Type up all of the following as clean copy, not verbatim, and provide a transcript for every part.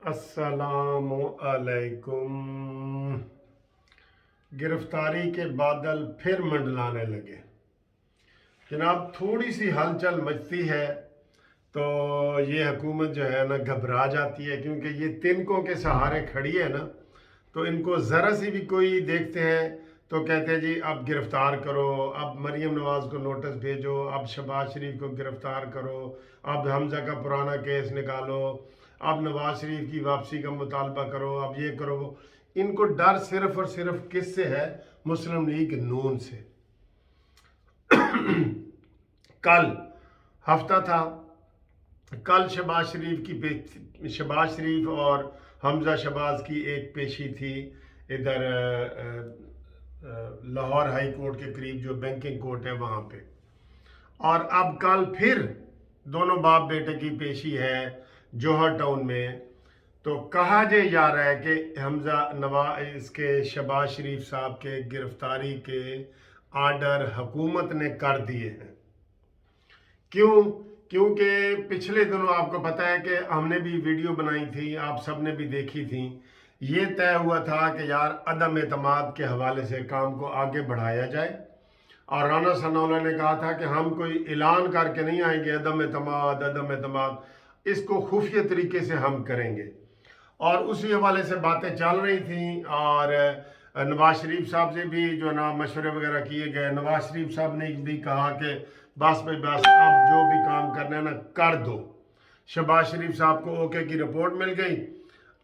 अस्सलाम अलैकुम। गिरफ्तारी के बादल फिर मंडलाने लगे। जनाब, थोड़ी सी हलचल मचती है तो ये हुकूमत जो है ना घबरा जाती है, क्योंकि ये तिनकों के सहारे खड़ी है ना। तो इनको ज़रा सी भी कोई देखते हैं तो कहते हैं जी अब गिरफ़्तार करो, अब मरीम नवाज़ को नोटिस भेजो, अब शहबाज शरीफ को गिरफ़्तार करो, अब हमज़ा का पुराना केस निकालो, अब नवाज शरीफ की वापसी का मुतालबा करो, अब ये करो वो। इनको डर सिर्फ़ और सिर्फ किससे है? मुस्लिम लीग नून से। कल हफ्ता था, कल शहबाज शरीफ और हमज़ा शहबाज की एक पेशी थी इधर लाहौर हाई कोर्ट के करीब, जो बैंकिंग कोर्ट है वहाँ पे। और अब कल फिर दोनों बाप बेटे की पेशी है जौहर टाउन में। तो कहा जा रहा है कि हमज़ा इसके शहबाज शरीफ साहब के गिरफ्तारी के आर्डर हुकूमत ने कर दिए हैं। क्यों? क्योंकि पिछले दिनों आपको पता है कि हमने भी वीडियो बनाई थी, आप सब ने भी देखी थी। ये तय हुआ था कि यार अदम एतमाद के हवाले से काम को आगे बढ़ाया जाए, और राना सनाउल्लाह ने कहा था कि हम कोई ऐलान करके नहीं आएंगे अदम एतमाद, इसको खुफिया तरीके से हम करेंगे। और उसी हवाले से बातें चल रही थी, और नवाज शरीफ साहब से भी जो ना मशवरे वगैरह किए गए। नवाज शरीफ साहब ने भी कहा कि बस भाई बस, अब जो भी काम करना है ना कर दो। शहबाज शरीफ साहब को ओके की रिपोर्ट मिल गई।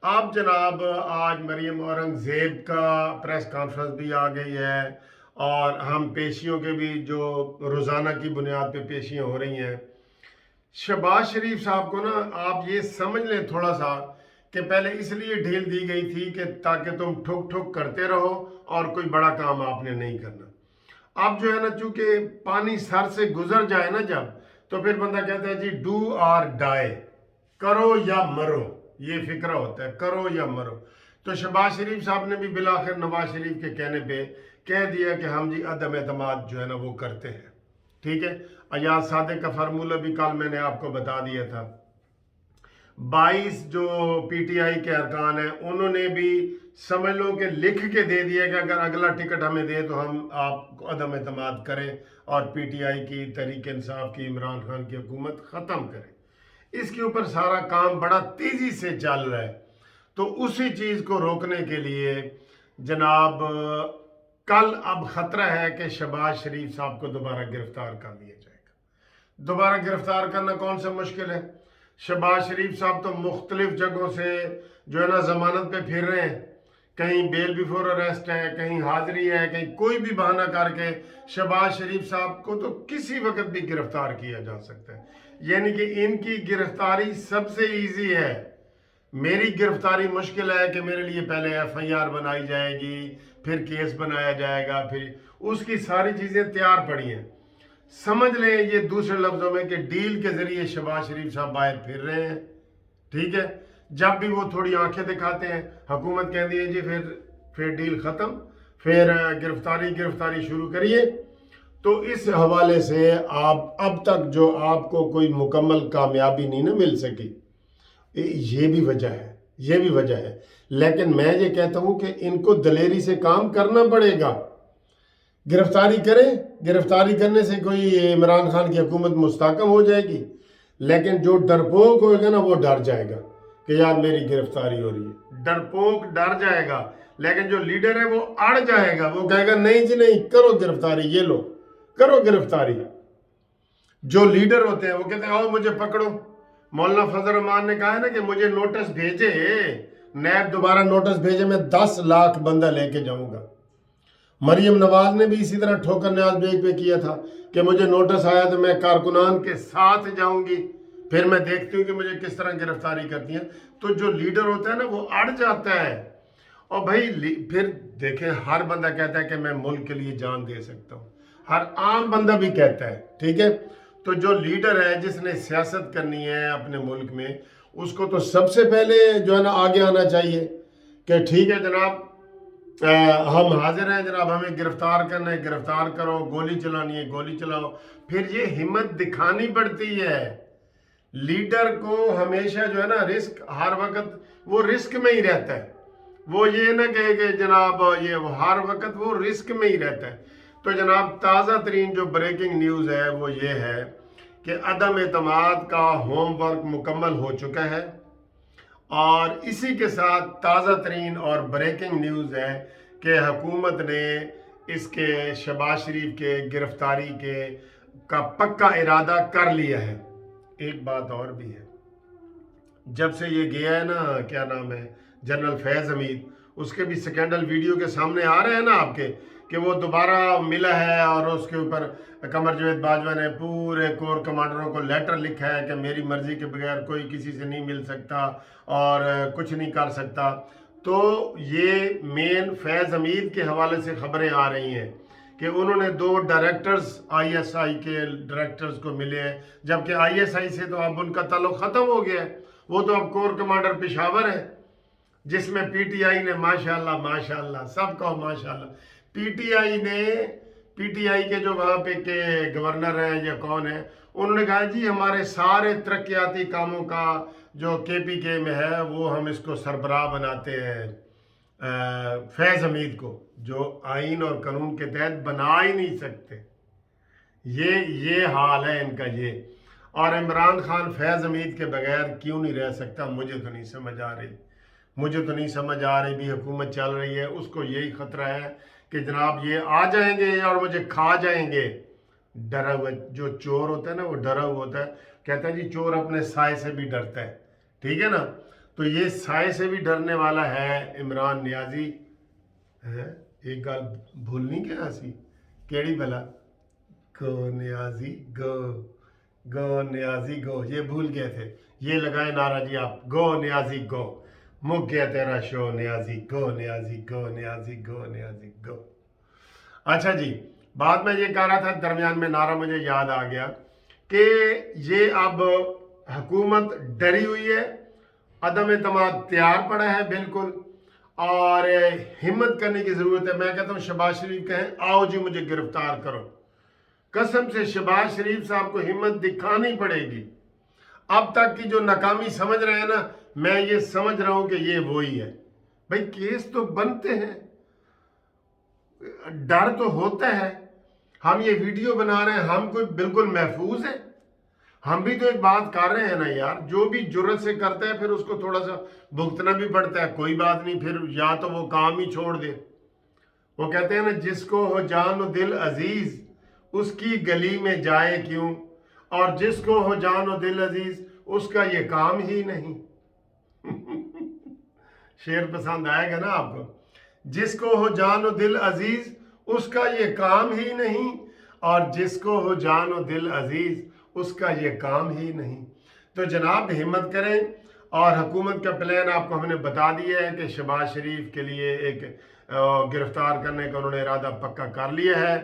अब जनाब आज मरीम औरंगज़ेब का प्रेस कॉन्फ्रेंस भी आ गई है, और हम पेशियों के भी जो रोज़ाना की बुनियाद पे पेशियाँ हो रही हैं। शहबाज शरीफ साहब को ना आप ये समझ लें थोड़ा सा कि पहले इसलिए ढील दी गई थी कि ताकि तुम ठुक ठुक करते रहो और कोई बड़ा काम आपने नहीं करना। अब जो है ना, चूंकि पानी सर से गुजर जाए ना जब, तो फिर बंदा कहता है जी डू और डाई, करो या मरो। ये फिक्रा होता है, करो या मरो। तो शहबाज शरीफ साहब ने भी बिलाखिर नवाज शरीफ के कहने पे कह दिया कि हम जी अदम एतमाद जो है ना वो करते हैं। ठीक है, अयाज सादिक का फार्मूला भी कल मैंने आपको बता दिया था। 22 जो पीटीआई के अरकान हैं उन्होंने भी समझ लो कि लिख के दे दिया कि अगर अगला टिकट हमें दे तो हम आपको अदम एतमाद करें और पीटीआई की, तहरीक इंसाफ की, इमरान खान की हुकूमत ख़त्म करें। इसके ऊपर सारा काम बड़ा तेज़ी से चल रहा है। तो उसी चीज़ को रोकने के लिए जनाब कल अब ख़तरा है कि शहबाज शरीफ साहब को दोबारा गिरफ़्तार कर लिया जाएगा। दोबारा गिरफ़्तार करना कौन सा मुश्किल है? शहबाज शरीफ साहब तो मुख्तलिफ जगहों से जो है ना ज़मानत पे फिर रहे हैं। कहीं बेल बिफोर अरेस्ट है, कहीं हाजिरी है, कहीं कोई भी बहाना करके शहबाज शरीफ साहब को तो किसी वक्त भी गिरफ्तार किया जा सकता है। यानी कि इनकी गिरफ्तारी सबसे इजी है। मेरी गिरफ्तारी मुश्किल है कि मेरे लिए पहले एफआईआर बनाई जाएगी, फिर केस बनाया जाएगा, फिर उसकी सारी चीज़ें तैयार पड़ी हैं। समझ लें ये दूसरे लफ्ज़ों में कि डील के ज़रिए शहबाज शरीफ साहब बाहर फिर रहे हैं। ठीक है, जब भी वो थोड़ी आंखें दिखाते हैं हुकूमत कहती है जी फिर डील ख़त्म, फिर गिरफ्तारी शुरू करिए। तो इस हवाले से आप अब तक जो आपको कोई मुकम्मल कामयाबी नहीं ना मिल सकी, ये भी वजह है। लेकिन मैं ये कहता हूँ कि इनको दलेरी से काम करना पड़ेगा। गिरफ्तारी करें, गिरफ्तारी करने से कोई इमरान खान की हुकूमत मुस्तहकम हो जाएगी, लेकिन जो डरपोक होगा ना वो डर जाएगा कि यार मेरी गिरफ्तारी हो रही है। डरपोक डर जाएगा, लेकिन जो लीडर है वो अड़ जाएगा, वो कहेगा नहीं जी नहीं, करो गिरफ्तारी, ये लो करो गिरफ्तारी। जो लीडर होते हैं वो कहते हैं आओ मुझे पकड़ो। मौलाना फजल रहमान ने कहा है ना कि मुझे नोटिस भेजे, नैब दोबारा नोटिस भेजे, मैं 10 लाख बंदा लेके जाऊंगा। मरीम नवाज ने भी इसी तरह ठोकर न्याज बेग पे किया था कि मुझे नोटिस आया तो मैं कारकुनान के साथ जाऊंगी, फिर मैं देखती हूँ कि मुझे किस तरह गिरफ्तारी करती हैं। तो जो लीडर होता है ना वो अड़ जाता है। और भाई फिर देखें, हर बंदा कहता है कि मैं मुल्क के लिए जान दे सकता हूँ, हर आम बंदा भी कहता है। ठीक है, तो जो लीडर है जिसने सियासत करनी है अपने मुल्क में, उसको तो सबसे पहले जो है ना आगे आना चाहिए कि ठीक है जनाब, हम हाजिर हैं जनाब, हमें गिरफ्तार करना है, गिरफ्तार करो, गोली चलानी है गोली चलाओ। फिर ये हिम्मत दिखानी पड़ती है। लीडर को हमेशा जो है ना रिस्क, हर वक्त वो रिस्क में ही रहता है। वो ये ना कहे कि जनाब ये वो हर वक्त वो रिस्क में ही रहता है। तो जनाब ताज़ा तरीन जो ब्रेकिंग न्यूज़ है वो ये है कि अदम एतमाद का होमवर्क मुकम्मल हो चुका है, और इसी के साथ ताज़ा तरीन और ब्रेकिंग न्यूज़ है कि हुकूमत ने इसके शहबाज शरीफ के गिरफ्तारी के का पक्का इरादा कर लिया है। एक बात और भी है, जब से ये गया है ना, क्या नाम है, जनरल फैज़ हमीद, उसके भी स्कैंडल वीडियो के सामने आ रहे हैं ना आपके, कि वो दोबारा मिला है और उसके ऊपर कमर जावेद बाजवा ने पूरे कोर कमांडरों को लेटर लिखा है कि मेरी मर्जी के बगैर कोई किसी से नहीं मिल सकता और कुछ नहीं कर सकता। तो ये मेन फैज़ हमीद के हवाले से खबरें आ रही हैं कि उन्होंने 2 डायरेक्टर्स आईएसआई के डायरेक्टर्स को मिले हैं, जबकि आईएसआई से तो अब उनका ताल्लुक ख़त्म हो गया है। वो तो अब कोर कमांडर पेशावर है, जिसमें पीटीआई ने माशाल्लाह माशाल्लाह, सब कहो माशाल्लाह, पीटीआई के जो वहाँ पे के गवर्नर हैं या कौन है, उन्होंने कहा जी हमारे सारे तरक्याती कामों का जो केपीके में है वो हम इसको सरबराह बनाते हैं फैज़ हमीद को, जो आइन और कानून के तहत बना ही नहीं सकते। ये हाल है इनका ये। और इमरान खान फैज़ हमीद के बगैर क्यों नहीं रह सकता, मुझे तो नहीं समझ आ रही। भी हुकूमत चल रही है, उसको यही ख़तरा है कि जनाब ये आ जाएंगे और मुझे खा जाएंगे। डरा हुआ जो चोर होता है ना, वो डरा हुआ होता है। कहता है जी चोर अपने साए से भी डरता है, ठीक है ना। तो ये साए से भी डरने वाला है इमरान नियाजी है। एक गाल भूलनी क्या सी, केड़ी भला, गो नियाजी गो नियाजी गो, ये भूल गए थे। ये लगाए नारा जी आप, गो नियाजी गो, मुक गया तेरा शो नियाजी गो नियाजी गो नियाजी गो नियाजी गो। अच्छा जी, बाद में ये कह रहा था, दरमियान में नारा मुझे याद आ गया कि ये अब हुकूमत डरी हुई है, अदम एतमाद तैयार पड़ा है बिल्कुल, और हिम्मत करने की ज़रूरत है। मैं कहता हूँ शहबाज शरीफ कहें आओ जी मुझे गिरफ्तार करो, कसम से शहबाज शरीफ साहब को हिम्मत दिखानी पड़ेगी। अब तक की जो नाकामी समझ रहे हैं ना, मैं ये समझ रहा हूं कि ये वही है। भाई केस तो बनते हैं, डर तो होता है। हम ये वीडियो बना रहे हैं, हम कोई बिल्कुल महफूज है? हम भी तो एक बात कर रहे हैं ना यार। जो भी जुर्रत से करता है फिर उसको थोड़ा सा भुगतना भी पड़ता है। कोई बात नहीं, फिर या तो वो काम ही छोड़ दे। वो कहते हैं ना, जिसको हो जान व दिल अजीज उसकी गली में जाए क्यों, और जिसको हो जान व दिल अजीज उसका ये काम ही नहीं। शेर पसंद आएगा ना आपको। जिसको हो जान व दिल अजीज उसका ये काम ही नहीं, और जिसको हो जान व दिल अजीज उसका ये काम ही नहीं। तो जनाब हिम्मत करें, और हुकूमत का प्लान आपको हमने बता दिया है कि शहबाज शरीफ के लिए एक गिरफ्तार करने का उन्होंने इरादा पक्का कर लिया है,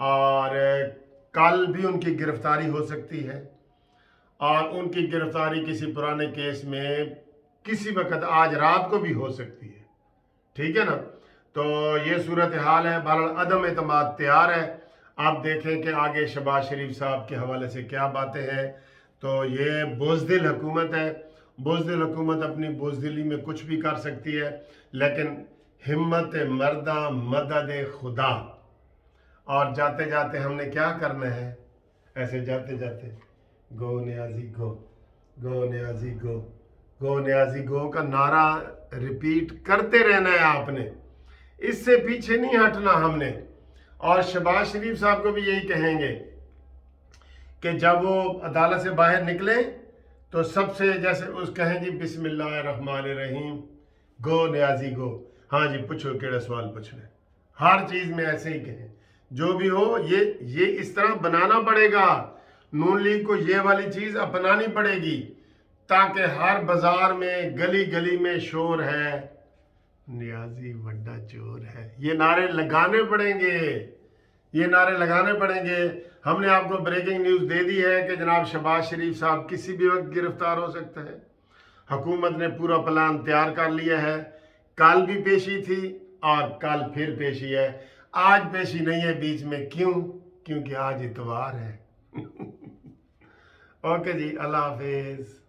और कल भी उनकी गिरफ्तारी हो सकती है, और उनकी गिरफ्तारी किसी पुराने केस में किसी वक्त आज रात को भी हो सकती है, ठीक है ना। तो ये सूरत हाल है। बहरहाल अदम एतमाद तैयार है। आप देखें कि आगे शहबाज शरीफ साहब के हवाले से क्या बातें हैं। तो ये बुज़दिल हुकूमत है। बुज़दिल हुकूमत अपनी बुज़दिली में कुछ भी कर सकती है, लेकिन हिम्मत मर्दा मदद खुदा। और जाते जाते हमने क्या करना है, ऐसे जाते जाते गो नियाजी गो, गो नियाजी गो, गो नियाजी गो का नारा रिपीट करते रहना है आपने, इससे पीछे नहीं हटना हमने। और शहबाज शरीफ साहब को भी यही कहेंगे कि जब वो अदालत से बाहर निकले तो सबसे जैसे उस कहें जी बिस्मिल्लाहिर्रहमानिर्रहीम गो नियाजी गो। हाँ जी पूछो केड़ा सवाल पूछना है, हर चीज़ में ऐसे ही कहें। जो भी हो ये इस तरह बनाना पड़ेगा। नून लीग को ये वाली चीज़ अपनानी पड़ेगी, ताकि हर बाजार में गली गली में शोर है नियाजी बड़ा चोर है, ये नारे लगाने पड़ेंगे, ये नारे लगाने पड़ेंगे। हमने आपको ब्रेकिंग न्यूज़ दे दी है कि जनाब शहबाज शरीफ साहब किसी भी वक्त गिरफ्तार हो सकते हैं। हुकूमत ने पूरा प्लान तैयार कर लिया है। कल भी पेशी थी और कल फिर पेशी है। आज पेशी नहीं है बीच में, क्यों? क्योंकि आज इतवार है। اوکے جی اللہ حافظ.